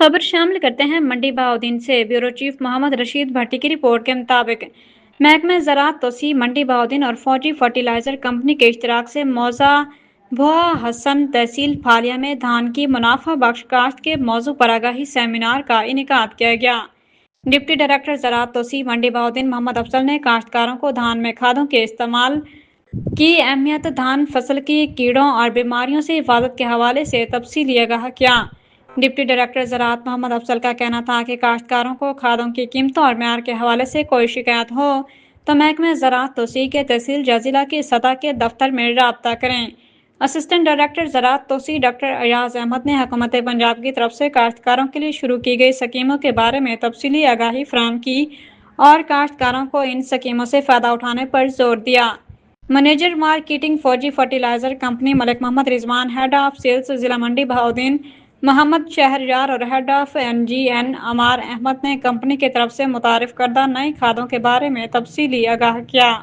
खबर शामिल करते हैं मंडी बहाउद्दीन से। ब्यूरो चीफ मोहम्मद रशीद भट्टी की रिपोर्ट के मुताबिक महकमा ज़राअत तोसी मंडी बहाउद्दीन और फौजी फर्टिलाइजर कंपनी के इश्तराक से मौजा भुआ हसन तहसील फालिया में धान की मुनाफा बख्श काश्त के मौजू पर आगाही सेमिनार का इनेकाद किया गया। डिप्टी डायरेक्टर ज़राअत तोसी मंडी बहाउद्दीन मोहम्मद अफजल ने काश्तकारों को धान में खादों के इस्तेमाल की अहमियत, धान फसल की कीड़ों और बीमारियों से हिफाजत के हवाले से तफसीली आगाह किया। डिप्टी डायरेक्टर ज़राअत मोहम्मद अफजल का कहना था कि काश्तकारों को खादों की कीमतों और म्यार के हवाले से कोई शिकायत हो तो महकमा ज़राअत तोसी के तहसील या जिला की सतह के दफ्तर में राब्ता करें। असिस्टेंट डायरेक्टर ज़राअत तोसी डॉक्टर अयाज अहमद ने हुकूमत पंजाब की तरफ से काश्तकारों के लिए शुरू की गई स्कीमों के बारे में तफसीली आगाही फराहम की और काश्तकारों को इन स्कीमों से फ़ायदा उठाने पर जोर दिया। Manager marketing Fauji Fertilizer Company Malik Mohammad Rizwan, head of sales जिला मंडी बहाउद्दीन मोहम्मद शहरयार और head of NGN Ammar Ahmad ने कंपनी की तरफ से मुतारिफ करदा नई खादों के बारे में तफसीली आगाह किया।